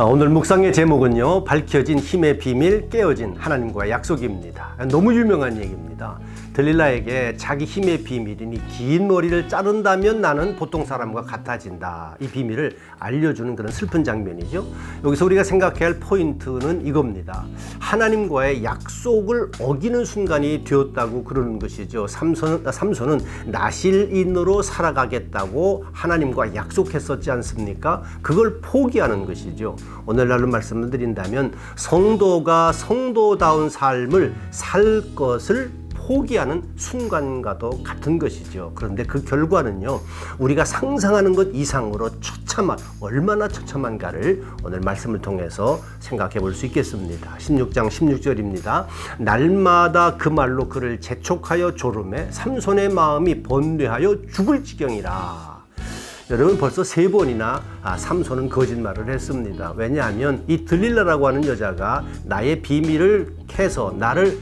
오늘 묵상의 제목은요, 밝혀진 힘의 비밀, 깨어진 하나님과의 약속입니다. 너무 유명한 얘기입니다. 들릴라에게 자기 힘의 비밀이니 긴 머리를 자른다면 나는 보통 사람과 같아진다, 이 비밀을 알려주는 그런 슬픈 장면이죠. 여기서 우리가 생각해야 할 포인트는 이겁니다. 하나님과의 약속을 어기는 순간이 되었다고 그러는 것이죠. 삼손은 나실인으로 살아가겠다고 하나님과 약속했었지 않습니까? 그걸 포기하는 것이죠. 오늘날로 말씀을 드린다면 성도가 성도다운 삶을 살 것을 포기하는 순간과도 같은 것이죠. 그런데 그 결과는요, 우리가 상상하는 것 이상으로 얼마나 처참한가를 오늘 말씀을 통해서 생각해 볼 수 있겠습니다. 16장 16절입니다. 날마다 그 말로 그를 재촉하여 조르매 삼손의 마음이 번뇌하여 죽을 지경이라. 여러분, 벌써 3번이나 삼손은 거짓말을 했습니다. 왜냐하면 이 들릴라라고 하는 여자가 나의 비밀을 캐서 나를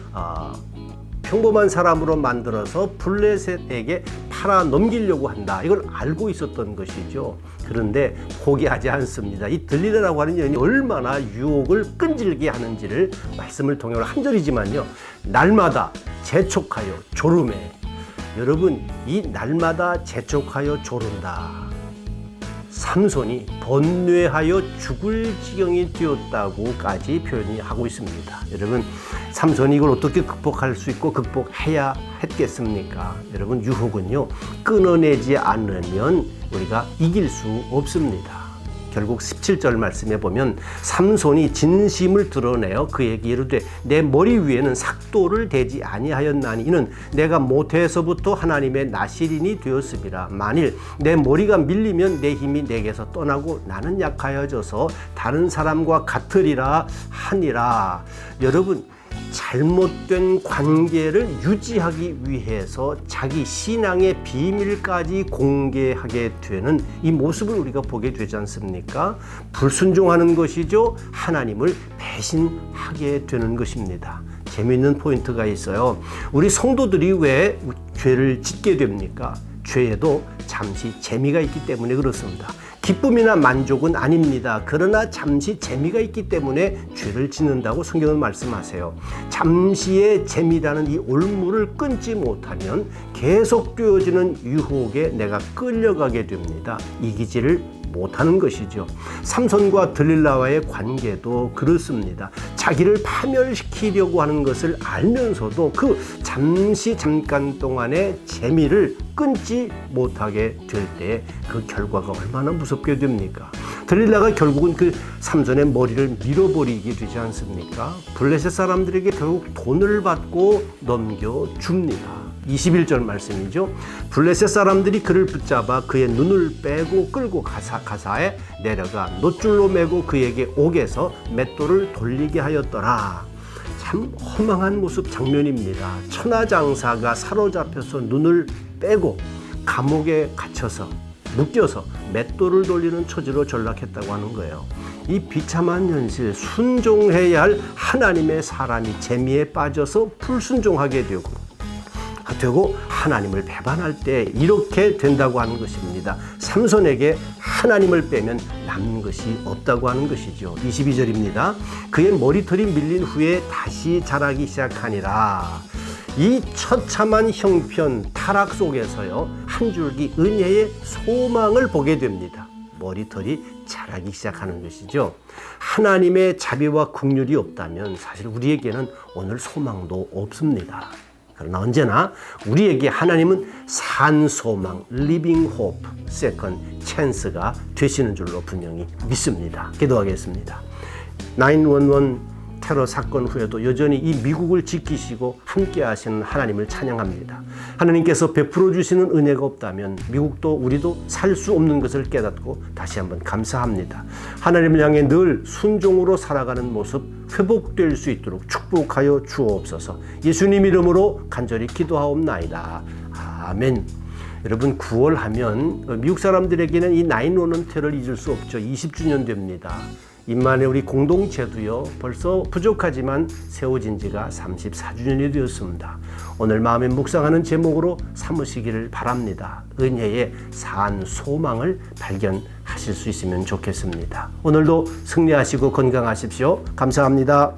평범한 사람으로 만들어서 블레셋에게 팔아 넘기려고 한다, 이걸 알고 있었던 것이죠. 그런데 포기하지 않습니다. 이 들릴라라고 하는 여인이 얼마나 유혹을 끈질게 하는지를 말씀을 통해 한 절이지만요, 날마다 재촉하여 조르매. 여러분, 이 날마다 재촉하여 조른다, 삼손이 번뇌하여 죽을 지경이 되었다고까지 표현이 하고 있습니다. 여러분, 삼손이 이걸 어떻게 극복할 수 있고 극복해야 했겠습니까? 여러분, 유혹은요, 끊어내지 않으면 우리가 이길 수 없습니다. 결국 17절 말씀에 보면 삼손이 진심을 드러내어 그에게 이르되 내 머리 위에는 삭도를 대지 아니하였나니 이는 내가 모태에서부터 하나님의 나실인이 되었음이라. 만일 내 머리가 밀리면 내 힘이 내게서 떠나고 나는 약하여져서 다른 사람과 같으리라 하니라. 여러분, 잘못된 관계를 유지하기 위해서 자기 신앙의 비밀까지 공개하게 되는 이 모습을 우리가 보게 되지 않습니까? 불순종하는 것이죠. 하나님을 배신하게 되는 것입니다. 재미있는 포인트가 있어요. 우리 성도들이 왜 죄를 짓게 됩니까? 죄에도 잠시 재미가 있기 때문에 그렇습니다. 기쁨이나 만족은 아닙니다. 그러나 잠시 재미가 있기 때문에 죄를 짓는다고 성경은 말씀하세요. 잠시의 재미라는 이 올무를 끊지 못하면 계속 되어지는 유혹에 내가 끌려가게 됩니다. 이기지를 못하는 것이죠. 삼손과 들릴라와의 관계도 그렇습니다. 자기를 파멸시키려고 하는 것을 알면서도 그 잠깐 동안의 재미를 끊지 못하게 될 때 그 결과가 얼마나 무섭게 됩니까? 들릴라가 결국은 그 삼손의 머리를 밀어버리게 되지 않습니까? 블레셋 사람들에게 결국 돈을 받고 넘겨줍니다. 21절 말씀이죠. 블레셋 사람들이 그를 붙잡아 그의 눈을 빼고 끌고 가사에 내려가 놋줄로 매고 그에게 옥에서 맷돌을 돌리게 하였더라. 참 허망한 모습 장면입니다. 천하장사가 사로잡혀서 눈을 빼고 감옥에 갇혀서 묶여서 맷돌을 돌리는 처지로 전락했다고 하는 거예요. 이 비참한 현실, 순종해야 할 하나님의 사람이 재미에 빠져서 불순종하게 되고 하나님을 배반할 때 이렇게 된다고 하는 것입니다. 삼손에게 하나님을 빼면 남는 것이 없다고 하는 것이죠. 22절입니다. 그의 머리털이 밀린 후에 다시 자라기 시작하니라. 이 처참한 형편, 타락 속에서요, 한 줄기 은혜의 소망을 보게 됩니다. 머리털이 자라기 시작하는 것이죠. 하나님의 자비와 긍휼이 없다면 사실 우리에게는 오늘 소망도 없습니다. 그러나 언제나 우리에게 하나님은 산소망, living hope, second chance가 되시는 줄로 분명히 믿습니다. 기도하겠습니다. 9/11 테러 사건 후에도 여전히 이 미국을 지키시고 함께 하시는 하나님을 찬양합니다. 하나님께서 베풀어 주시는 은혜가 없다면 미국도 우리도 살 수 없는 것을 깨닫고 다시 한번 감사합니다. 하나님을 향해 늘 순종으로 살아가는 모습 회복될 수 있도록 축복하여 주옵소서. 예수님 이름으로 간절히 기도하옵나이다. 아멘. 여러분, 9월 하면 미국 사람들에게는 이 9/11 테러를 잊을 수 없죠. 20주년 됩니다. 임만의 우리 공동체도요, 벌써 부족하지만 세워진 지가 34주년이 되었습니다. 오늘 마음에 묵상하는 제목으로 삼으시기를 바랍니다. 은혜의 산 소망을 발견하실 수 있으면 좋겠습니다. 오늘도 승리하시고 건강하십시오. 감사합니다.